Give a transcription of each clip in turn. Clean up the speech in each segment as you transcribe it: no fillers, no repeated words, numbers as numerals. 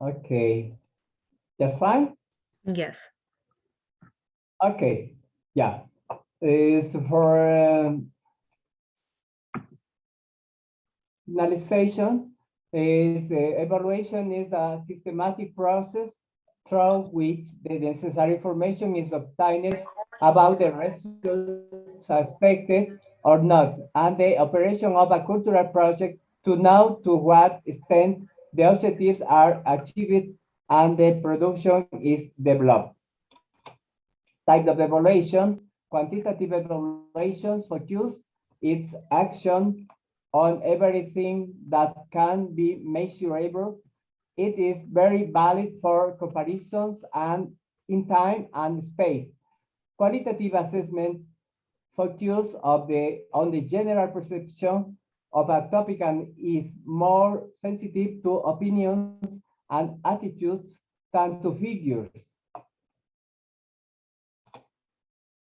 Okay, that's fine? Yes. Okay, yeah. So for finalization, evaluation is a systematic process through which the necessary information is obtained about the results expected or not, and the operation of a cultural project to know to what extent the objectives are achieved and the production is developed. Type of evaluation, quantitative evaluation focus its action on everything that can be measurable. It is very valid for comparisons and in time and space. Qualitative assessment focus on the general perception of a topic and is more sensitive to opinions and attitudes than to figures.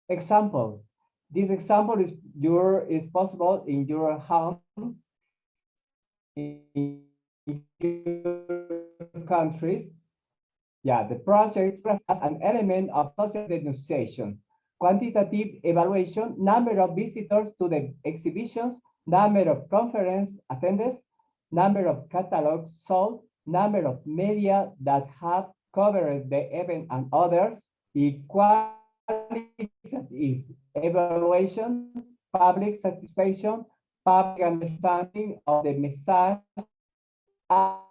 Example. This example is possible in your homes, in your countries. Yeah, the project has an element of social denunciation. Quantitative evaluation, number of visitors to the exhibitions, number of conference attendance, number of catalogs sold, number of media that have covered the event and others. Qualitative evaluation, public satisfaction, public understanding of the message, our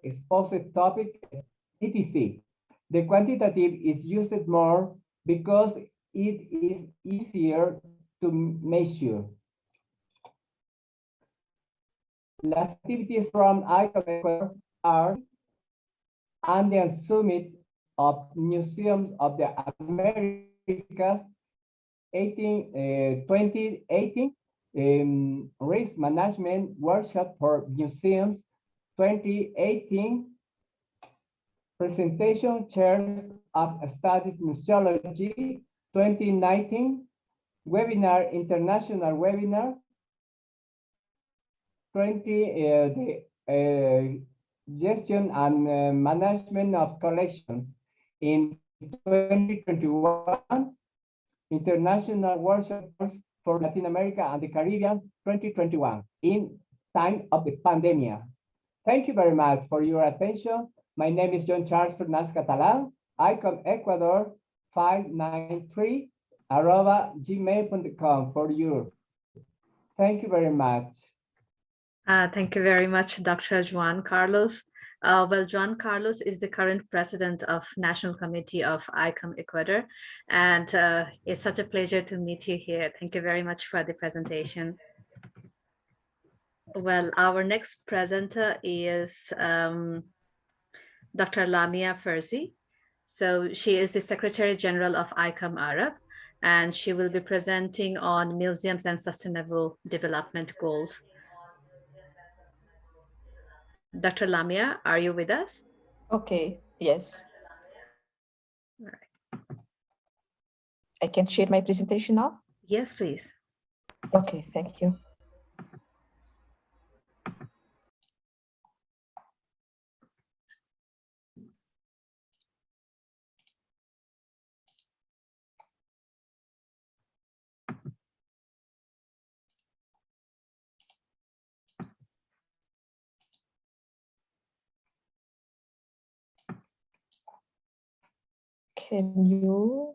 exposed topic, etc. The quantitative is used more because it is easier to measure. Las activities from ICOM are Andean Summit of Museums of the Americas 2018, Risk Management Workshop for Museums 2018, Presentation Chairs of Studies Museology 2019, Webinar, International Webinar 20, Gestion and Management of Collections in 2021, International Workshop for Latin America and the Caribbean 2021, in time of the pandemic. Thank you very much for your attention. My name is John Charles Fernandez Catalan. ICOM Ecuador 593@gmail.com for you. Thank you very much. Thank you very much, Dr. Juan Carlos. Well, Juan Carlos is the current president of National Committee of ICOM Ecuador, and it's such a pleasure to meet you here. Thank you very much for the presentation. Well, our next presenter is Dr. Lamia Ferzi. So she is the Secretary General of ICOM Arab, and she will be presenting on museums and sustainable development goals. Dr. Lamia, are you with us? Okay, yes. All right. I can share my presentation now? Yes, please. Okay, thank you. Can you?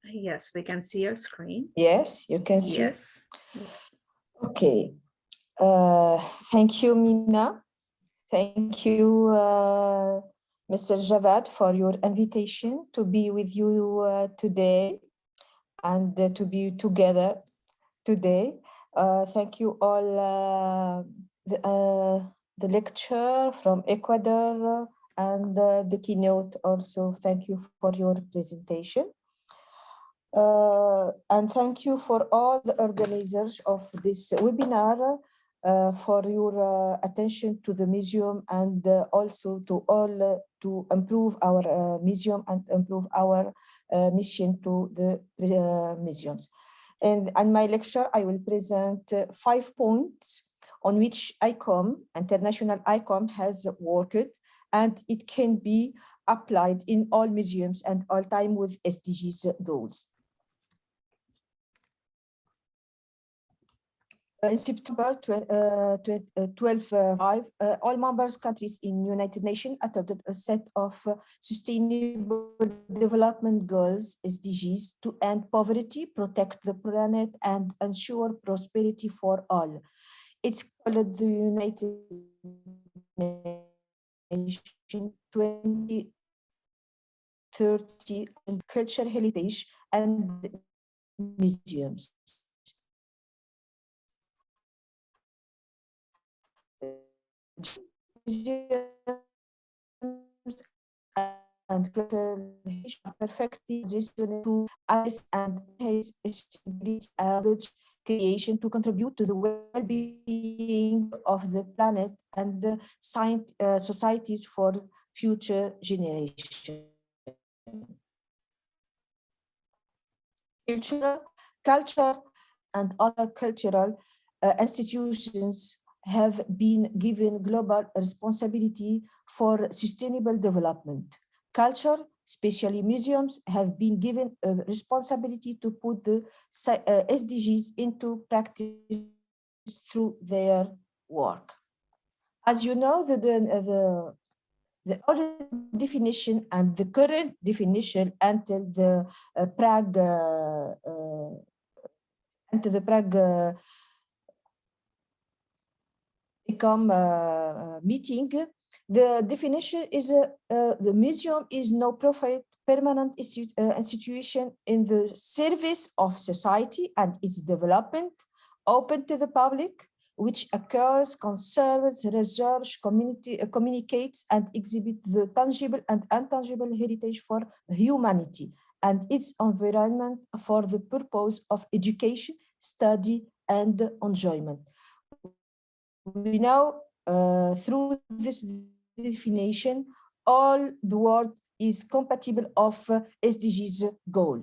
Yes, we can see your screen. Yes, you can see. Yes. Okay. Thank you, Mina. Thank you, Mr. Javad, for your invitation to be with you today and to be together today. Thank you all the lecture from Ecuador and the keynote also. Thank you for your presentation. And thank you for all the organizers of this webinar for your attention to the museum and also to all to improve our museum and improve our mission to the museums. And in my lecture, I will present 5 points on which ICOM, International ICOM, has worked, and it can be applied in all museums and all time with SDGs goals. In September 12, all members countries in United Nations adopted a set of sustainable development goals, SDGs, to end poverty, protect the planet, and ensure prosperity for all. It's called the United Nations 2030 and cultural heritage and museums. And perfectly positioned to assess and enhance stability and creation to contribute to the well-being of the planet and the societies for future generations. Culture and other cultural institutions have been given global responsibility for sustainable development. Culture, especially museums, have been given a responsibility to put the SDGs into practice through their work. As you know, the old definition and the current definition until the Prague ICOM meeting, the definition is the museum is no profit permanent institution in the service of society and its development, open to the public, which occurs, conserves, research, communicates, and exhibits the tangible and intangible heritage for humanity and its environment for the purpose of education, study, and enjoyment. We know through this definition, all the world is compatible of SDGs goal.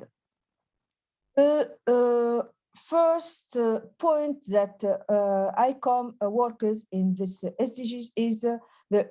The first point that ICOM workers in this SDGs is the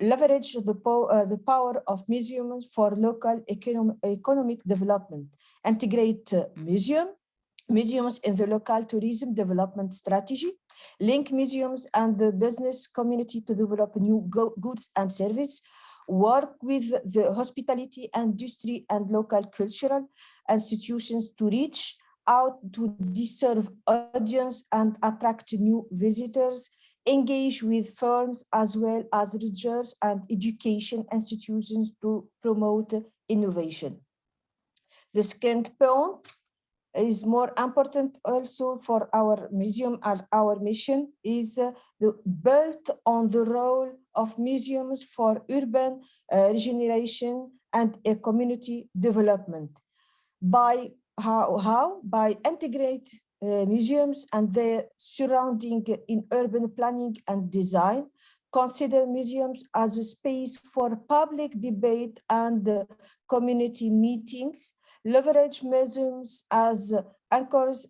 leverage the power of museums for local economic development, integrate museums in the local tourism development strategy, link museums and the business community to develop new goods and services, work with the hospitality industry and local cultural institutions to reach out to deserve audience and attract new visitors, engage with firms as well as research and education institutions to promote innovation. The second point is more important also for our museum and our mission is built on the role of museums for urban regeneration and community development. By how? By integrate museums and their surrounding in urban planning and design, consider museums as a space for public debate and community meetings, leverage museums as anchors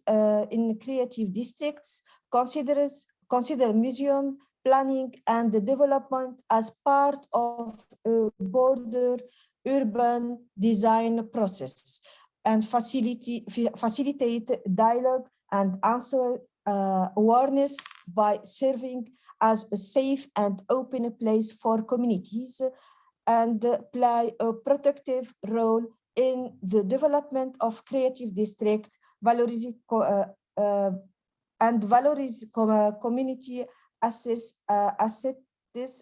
in creative districts, consider museum planning and development as part of a broader urban design process, and facilitate dialogue and answer awareness by serving as a safe and open place for communities and play a protective role in the development of creative districts, valorize community assets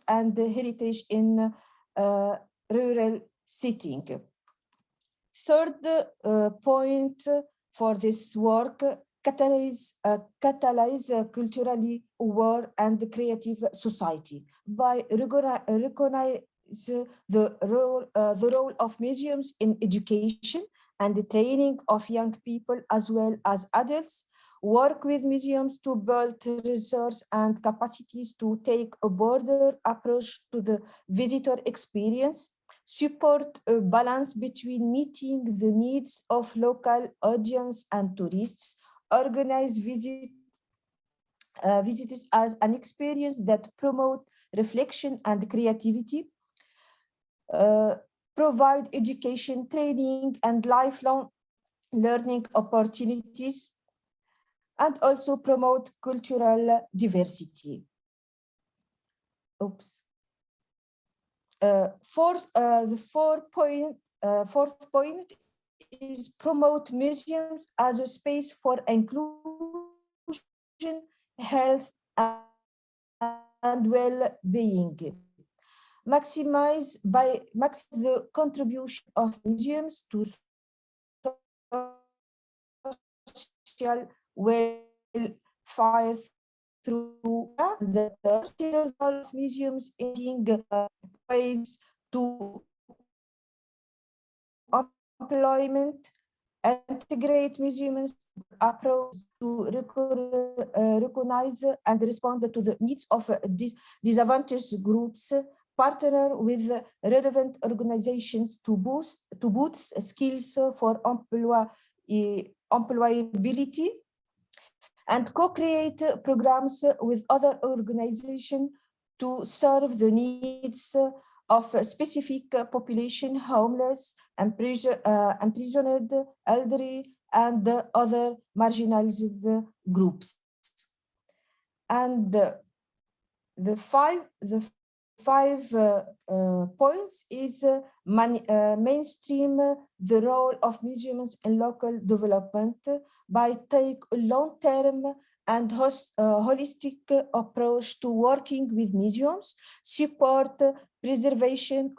and heritage in rural setting. Third point for this work, catalyze culturally aware and creative society by recognize the role of museums in education and the training of young people as well as adults, work with museums to build research and capacities to take a broader approach to the visitor experience, support a balance between meeting the needs of local audience and tourists, organize visits visitors as an experience that promote reflection and creativity, provide education, training, and lifelong learning opportunities, and also promote cultural diversity. Oops. The fourth point is promote museums as a space for inclusion, health, and well-being. Maximize the contribution of museums to social welfare through the research of museums in ways to employment, integrate museums approach to recognize and respond to the needs of disadvantaged groups, partner with relevant organizations to boost skills for employability, and co-create programs with other organizations to serve the needs of a specific population, homeless, imprisoned, elderly, and other marginalized groups. And the five points is mainstream the role of museums in local development by take a long-term and holistic approach to working with museums, support preservation,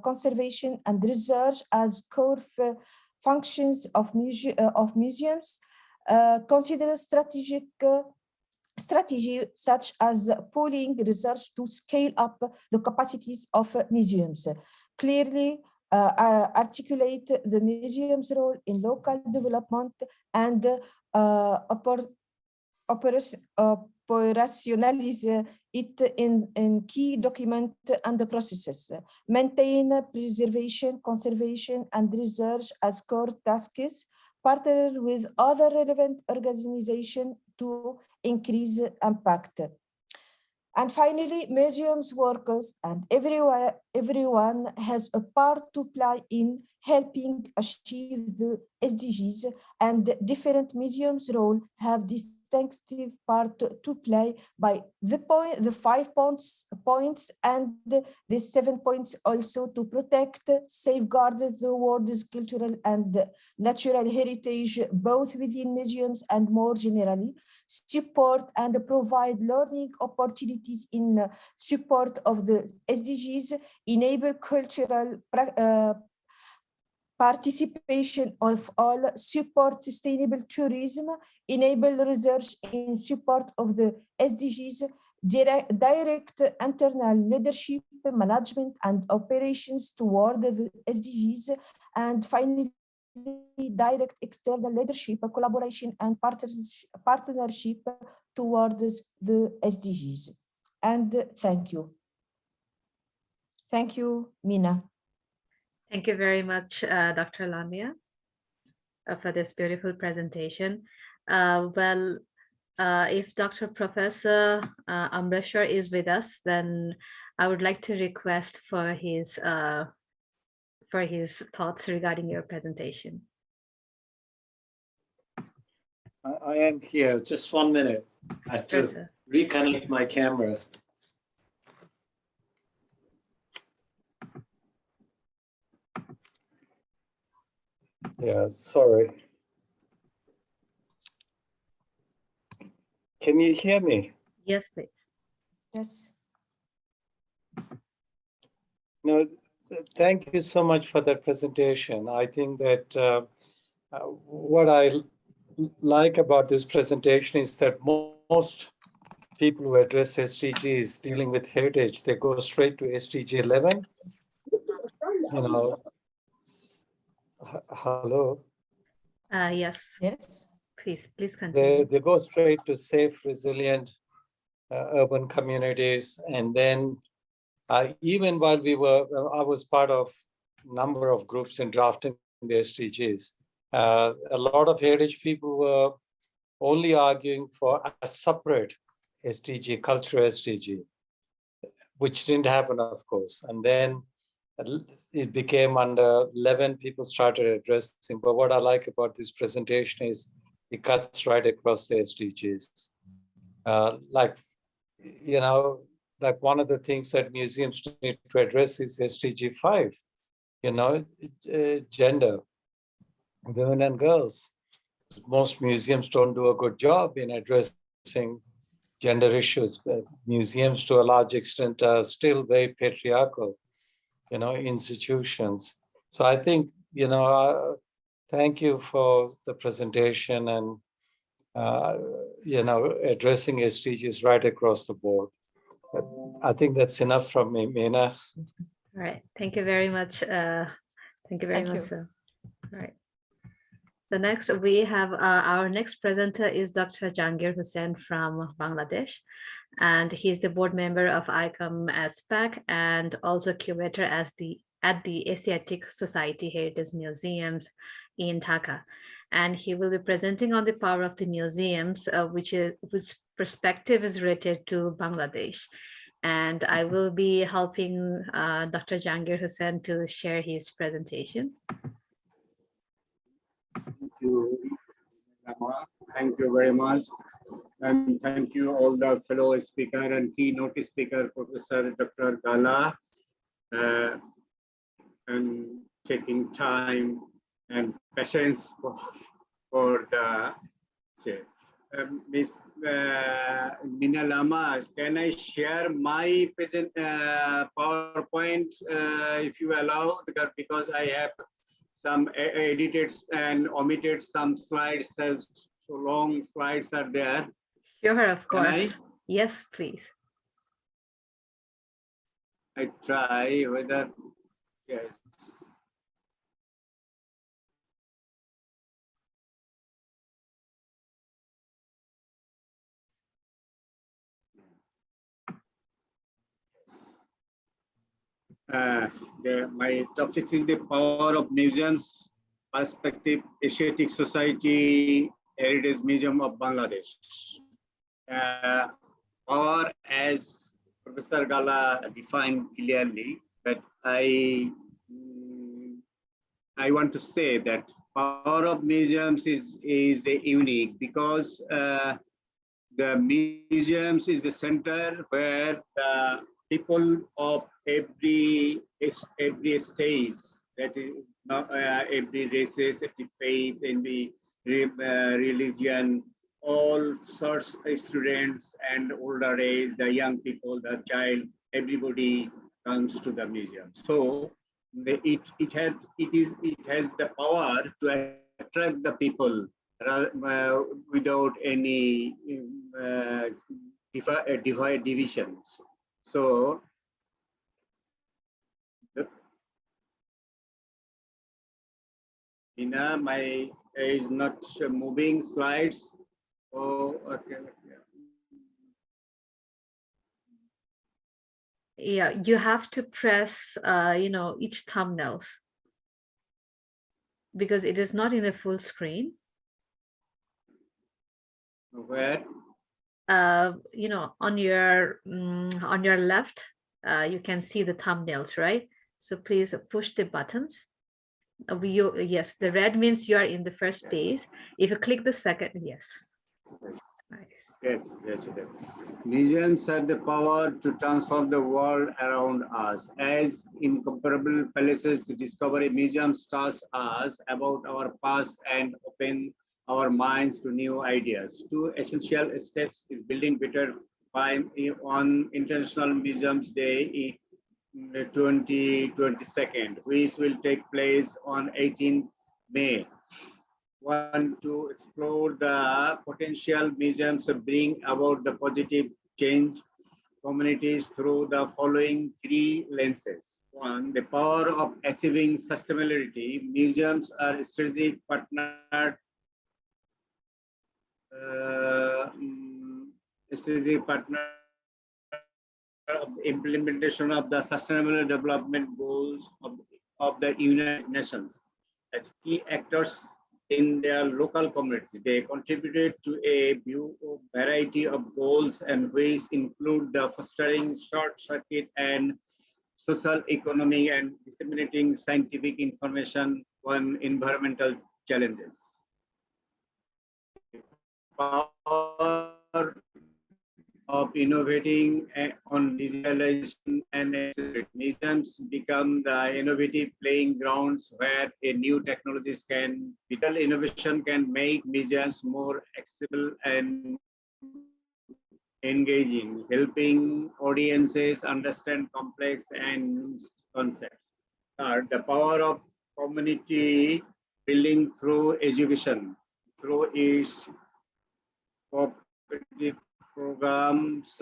conservation, and research as core functions of museums, consider strategy such as pooling research to scale up the capacities of museums, clearly articulate the museum's role in local development, and operationalize it in key document and the processes, maintain preservation, conservation, and research as core tasks, partner with other relevant organizations to increase impact. And finally, museums workers and everyone has a part to play in helping achieve the SDGs, and different museums' role have distinctive part to play by the 5 points and the 7 points also to protect, safeguard the world's cultural and natural heritage, both within museums and more generally, support and provide learning opportunities in support of the SDGs, enable cultural participation of all, support sustainable tourism, enable research in support of the SDGs, direct internal leadership, management, and operations toward the SDGs, and finally, direct external leadership, collaboration, and partnership towards the SDGs. And thank you. Thank you, Mina. Thank you very much, Dr. Lamia, for this beautiful presentation. If Dr. Professor Amreshwar is with us, then I would like to request for his thoughts regarding your presentation. I am here. Just 1 minute. I have to reconnect my camera. Yeah, sorry. Can you hear me? Yes, please. Yes. No, thank you so much for that presentation. I think that what I like about this presentation is that most people who address SDGs dealing with heritage, they go straight to SDG 11. You know, hello? Yes. Yes. Please continue. They go straight to safe, resilient urban communities. And then even while I was part of a number of groups in drafting the SDGs, a lot of heritage people were only arguing for a separate SDG, cultural SDG, which didn't happen, of course. And then it became under 11, people started addressing. But what I like about this presentation is it cuts right across the SDGs. Like, you know, like one of the things that museums need to address is SDG 5, you know, gender, women and girls. Most museums don't do a good job in addressing gender issues. Museums, to a large extent, are still very patriarchal, you know, institutions. So I think, you know, thank you for the presentation and, you know, addressing SDGs right across the board. But I think that's enough from me, Meena. All right. Thank you very much. Thank you very much, sir. All right. So next we have our next presenter is Dr. Jahangir Hussain from Bangladesh, and he's the board member of ICOM ASPAC and also curator at the Asiatic Society Heritage Museums in Dhaka. And he will be presenting on the power of the museums, which perspective is related to Bangladesh. And I will be helping Dr. Jahangir Hussain to share his presentation. Thank you, Lama. Thank you very much. And thank you all the fellow speaker and keynote speaker, Professor Dr. Gala, and taking time and patience for the share. Ms. Meena Lama, can I share my present PowerPoint if you allow? Because I have some edited and omitted some slides, as so long slides are there. Sure, of course. Yes, please. I try whether, yes. My topic is the power of museums, perspective, Asiatic Society, Heritage Museum of Bangladesh. Or as Professor Gala defined clearly, but I want to say that power of museums is unique because the museums is the center where the people of every stage, that is every races, every faith, every religion, all sorts of students and older age, the young people, the child, everybody comes to the museum. So it has the power to attract the people without any divisions. So my is not moving slides. Oh, okay. Yeah, you have to press, you know, each thumbnails because it is not in the full screen. Where? You know, on your left, you can see the thumbnails, right? So please push the buttons. Yes, the red means you are in the first page. If you click the second, yes. Nice. Yes, yes. Museums have the power to transform the world around us. As incomparable palaces discovery, museums teach us about our past and open our minds to new ideas. Two essential steps is building better on International Museums Day in 2022, which will take place on 18th May. One, to explore the potential museums bring about the positive change communities through the following three lenses. One, the power of achieving sustainability. Museums are strategic partner of the implementation of the Sustainable Development Goals of the United Nations. As key actors in their local communities. They contributed to a variety of goals, and which include the fostering short circuit and social, economic, and disseminating scientific information on environmental challenges. Power of innovating on digitalization and museums become the innovative playing grounds where a new technologies can, digital innovation can make museums more accessible and engaging, helping audiences understand complex and concepts. Third, the power of community building through education, through its cooperative programs,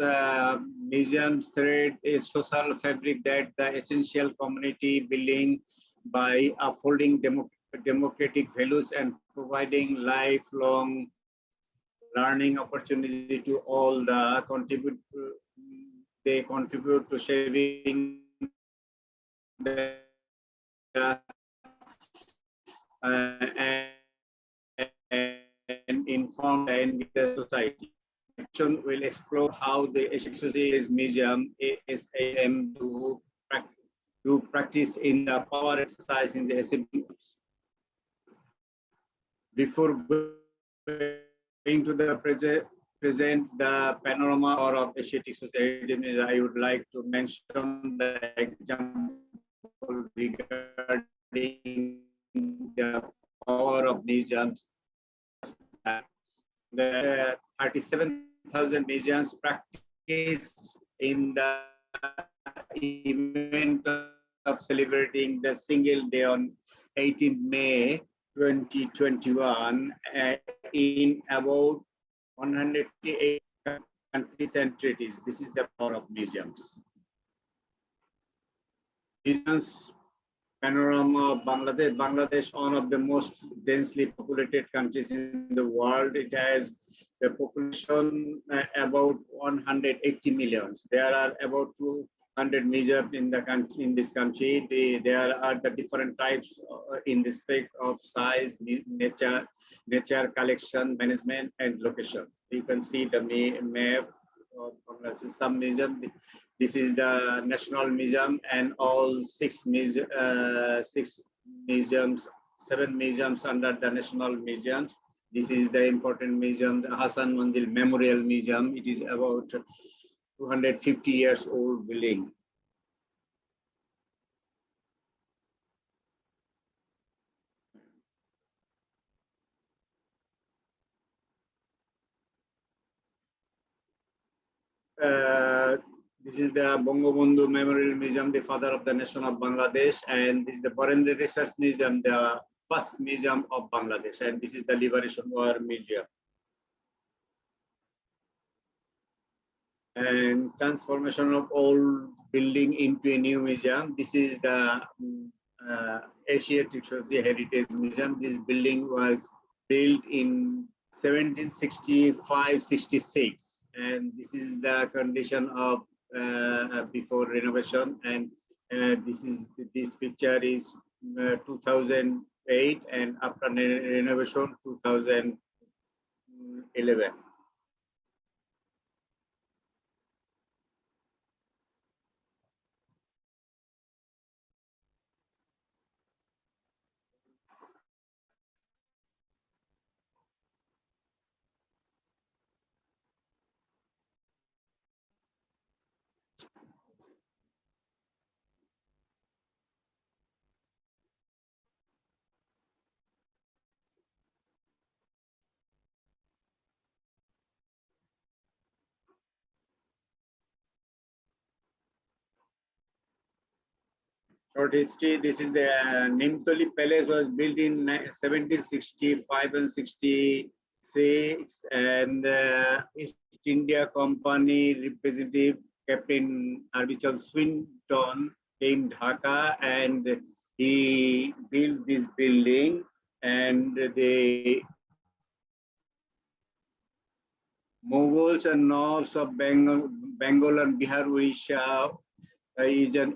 museums thread a social fabric that the essential community building by upholding democratic values and providing lifelong learning opportunity to all the they contribute to shaping the and inform the society. Action will explore how the Associated Museum ASAM to practice in the power exercise in the assembly. Before going to the present the panorama of Asiatic Society, I would like to mention the example regarding the power of museums. The 37,000 museums practiced in the event of celebrating the single day on 18 May 2021 in about 158 countries and treaties. This is the power of museums. Museums panorama of Bangladesh. Bangladesh, one of the most densely populated countries in the world. It has the population about 180 millions. There are about 200 museums in the country. In this country, there are the different types in respect of size, nature, collection, management, and location. You can see the map of Bangladesh. Some museum. This is the National Museum, and all 7 museums under the National Museums. This is the important museum, the Hassan Manzil Memorial Museum. It is about 250 years old building. This is the Bangabandhu Memorial Museum, the father of the nation of Bangladesh, and this is the Barendra Research Museum, the first museum of Bangladesh, and this is the Liberation War Museum. And transformation of old building into a new museum. This is the Asiatic Heritage Museum. This building was built in 1765-66, and this is the condition of before renovation. And this picture is 2008, and after renovation 2011. Short history. This is the Nimtoli Palace was built in 1765 and 66, and East India Company representative Captain Arvichal Swinton came Dhaka, and he built this building, and the Mughals and Nawabs of Bengal and Bihar, Odisha is an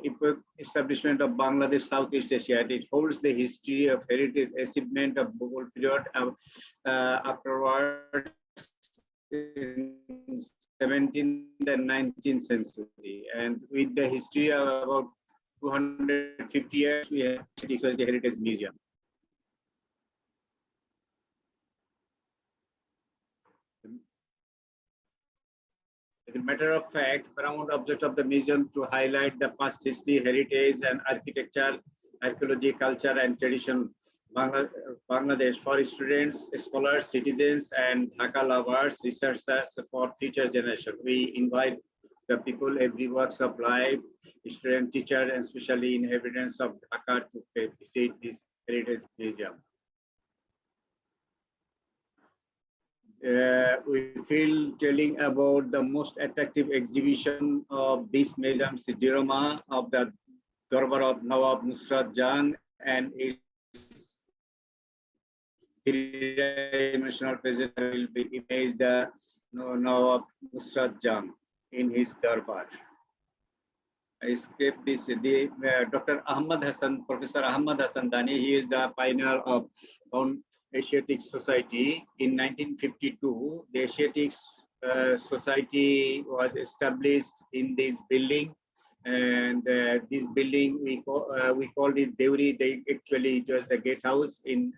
establishment of Bangladesh, Southeast Asia. And it holds the history of heritage achievement of Mughal period afterwards in 17th and 19th century. And with the history of about 250 years, we have the Heritage Museum. As a matter of fact, paramount object of the museum to highlight the past history, heritage, and architecture, archaeology, culture, and tradition Bangladesh for students, scholars, citizens, and Dhaka lovers, researchers for future generation. We invite the people, every walks of life, student, teacher, and especially inhabitants of Dhaka to visit this heritage museum. We feel telling about the most attractive exhibition of this museum, the diorama of the Darbar of Nawab Nusrat Jang and its three-dimensional present will be imaged the Nawab Nusrat Jang in his Darbar. I skipped this. Dr. Ahmad Hassan, Professor Ahmad Hassan Dani, he is the pioneer of Asiatic Society. In 1952, the Asiatic Society was established in this building, and this building we called it Deuri. Actually, it was the gatehouse. In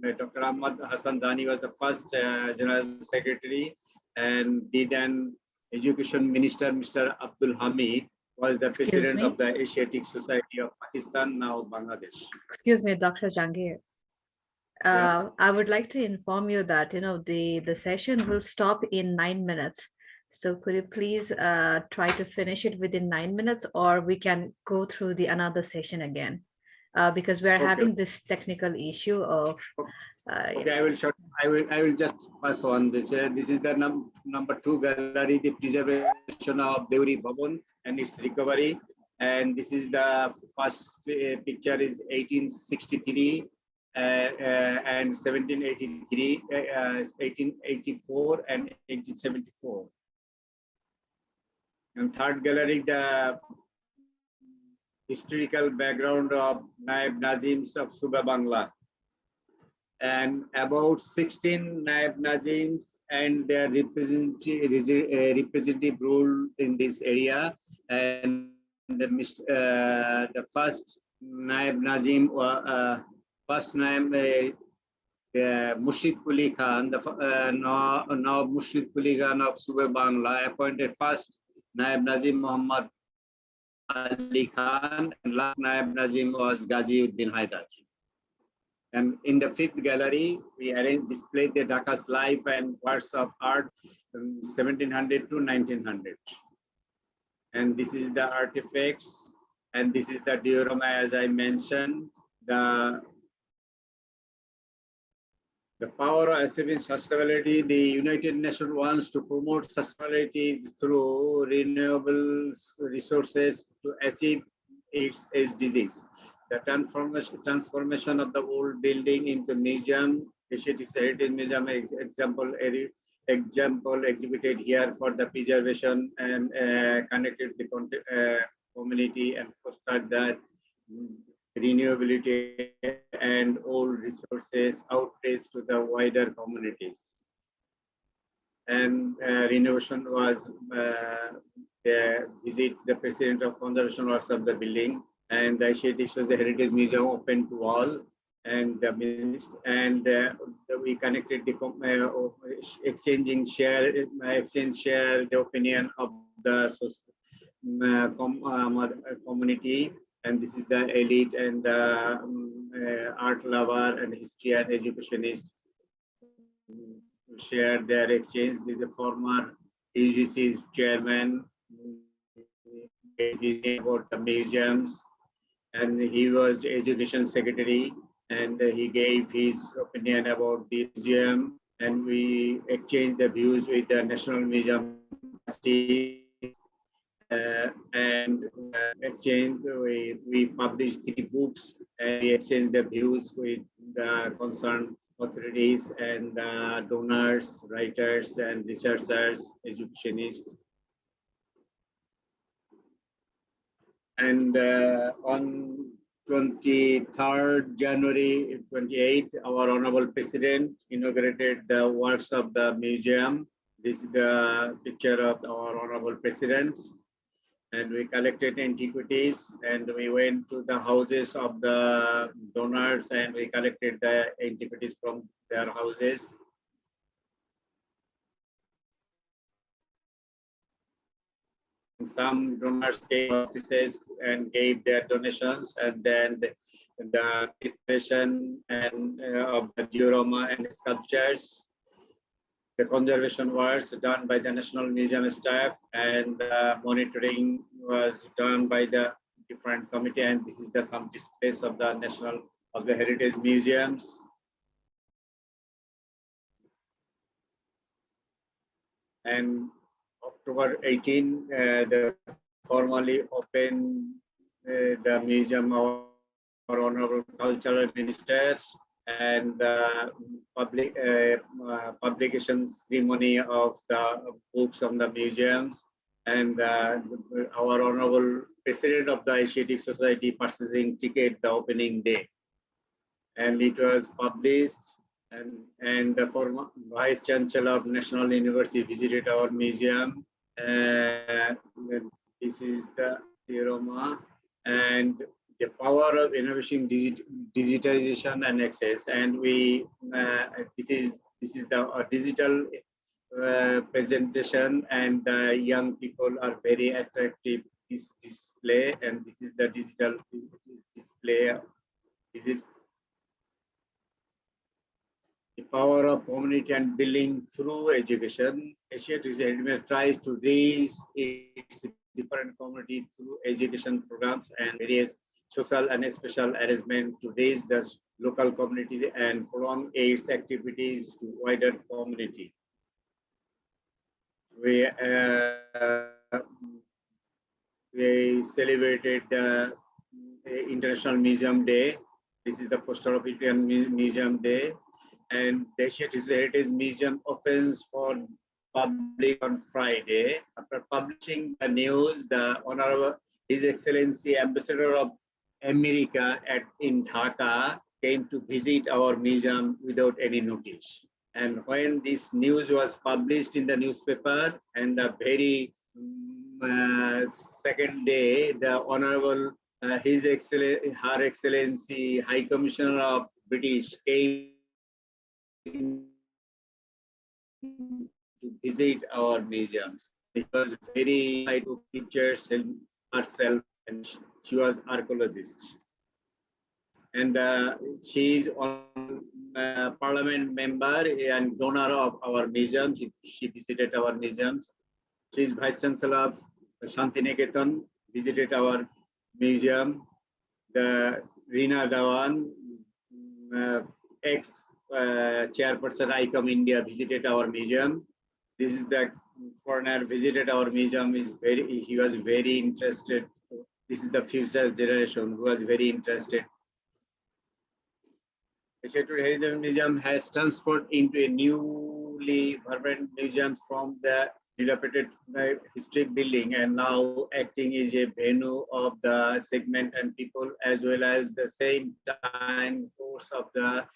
Dr. Ahmad Hassan Dani was the first General Secretary, and the then Education Minister, Mr. Abdul Hamid, was the president of the Asiatic Society of Pakistan, now Bangladesh. Excuse me, Dr. Jangir. I would like to inform you that the session will stop in 9 minutes. So could you please try to finish it within 9 minutes, or we can go through the another session again, because we are having this technical issue of. Okay, I will just pass on this. This is the number 2 gallery, the preservation of Deuri Bhavan and its recovery. And this is the first picture is 1863. And 1783, 1884, and 1874. And third gallery, the historical background of Naib Nazims of Suba Bangla. And about 16 Naib Nazims and their representative rule in this area. And the first Naib Nazim first name, Murshid Quli Khan, now Murshid Quli Khan of Suba Bangla, appointed first Naib Nazim Muhammad Ali Khan, and last Naib Nazim was Ghaziuddin Haidar. And in the 5th gallery, we displayed the Dhaka's life and works of art from 1700 to 1900. And this is the artifacts, and this is the diorama, as I mentioned. The power of achieving sustainability, the United Nations wants to promote sustainability through renewable resources to achieve its SDGs. The transformation of the old building into museum, Asiatic Heritage Museum example exhibited here for the preservation and connected the community and fostered that renewability and old resources outreach to the wider communities. And renovation was visit the president of conservation works of the building, and the Asiatic Heritage Museum open to all. And we connected the exchange share the opinion of the community. And this is the elite and the art lover and history and educationist share their exchange. This is a former UGC's chairman about the museums, and he was education secretary, and he gave his opinion about the museum, and we exchanged the views with the National Museum exchange. We published 3 books, and we exchanged the views with the concerned authorities and donors, writers, and researchers, educationists. And on 23rd January 28, our Honorable President inaugurated the works of the museum. This is the picture of our Honorable President. And we collected antiquities and we went to the houses of the donors and we collected the antiquities from their houses. Some donors came offices and gave their donations, and then the preparation and of the diorama and sculptures, the conservation was done by the National Museum staff, and the monitoring was done by the different committee. And this is the some displays of the Heritage Museums. And October 18, the formally opened the museum of our Honorable Cultural Minister, and the publication ceremony of the books of the museums, and our Honorable President of the Asiatic Society purchasing ticket the opening day. And it was published, and the former Vice Chancellor of National University visited our museum. This is the diorama, and the power of innovation, digitization and access. And we this is the digital presentation, and the young people are very attractive this display, and this is the digital display. Is it the power of community and building through education? Asiatic Society tries to raise its different community through education programs and various social and special arrangement to raise the local community and prolong its activities to wider community. We celebrated the International Museum Day. This is the poster of Indian Museum Day. And the Asiatic Heritage Museum opens for public on Friday. After publishing the news, the Honorable His Excellency Ambassador of America in Dhaka came to visit our museum without any notice. And when this news was published in the newspaper, and the very second day, the Honorable Her Excellency High Commissioner of British came to visit our museums. It was very high to pictures herself, and she was archaeologist. And she is on parliament member and donor of our museum. She visited our museums. She is Vice Chancellor of Shantiniketan, visited our museum. The Reena Dhawan, ex-chairperson ICOM India, visited our museum. This is the foreigner visited our museum. He was very interested. This is the future generation who was very interested. The Ecuador Heritage Museum has transferred into a newly vibrant museum from the dilapidated historic building, and now acting as a venue of the segment and people, as well as the same time course of the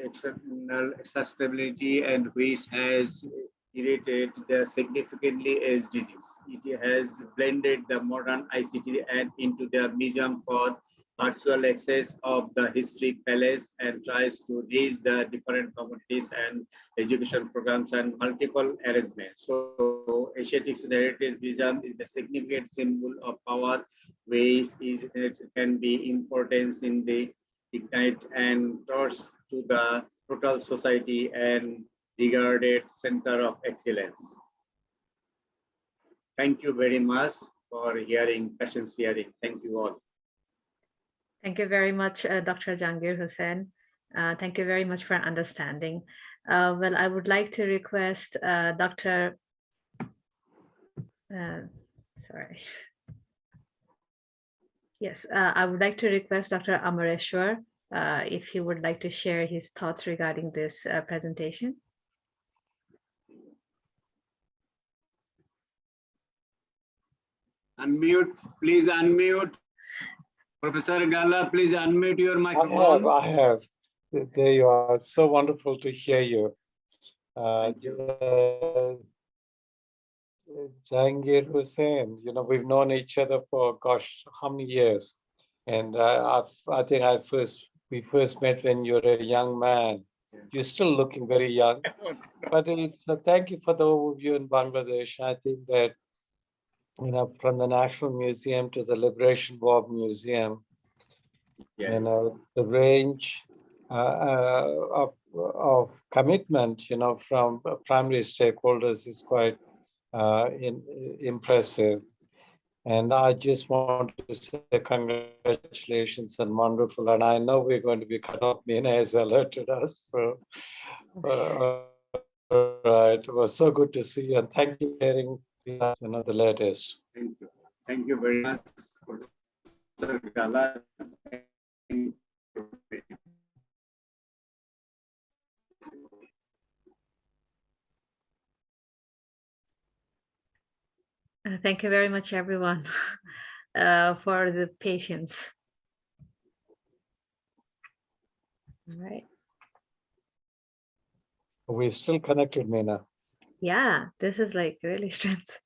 external sustainability, and which has created the significantly SDGs. It has blended the modern ICT and into the museum for virtual access of the historic palace, and tries to reach the different communities and education programs and multiple arrangements. So Asiatic Heritage Museum is the significant symbol of power, which can be importance in the ignite and towards to the total society and regarded center of excellence. Thank you very much for hearing, patience hearing. Thank you all. Thank you very much, Dr. Jangir Hussain. Thank you very much for understanding. Well, I would like to request Dr. Yes, I would like to request Dr. Amareshwar if he would like to share his thoughts regarding this presentation. Unmute, please unmute. Professor Gala, please unmute your microphone. I have. There you are. So wonderful to hear you. Thank you. Jahangir Hussain, we've known each other for, gosh, how many years? And I think we first met when you were a young man. You're still looking very young. But thank you for the overview in Bangladesh. I think that, from the National Museum to the Liberation War Museum, Yes. the range of commitment, from primary stakeholders is quite impressive. And I just want to say congratulations and wonderful. And I know we're going to be cut off. Mina has alerted us. So, right. It was so good to see you. And thank you for sharing the latest. Thank you. Thank you very much, Professor Gala. Thank you. Thank you very much, everyone, for the patience. All right. We're still connected, Mina. Yeah, this is like really strange.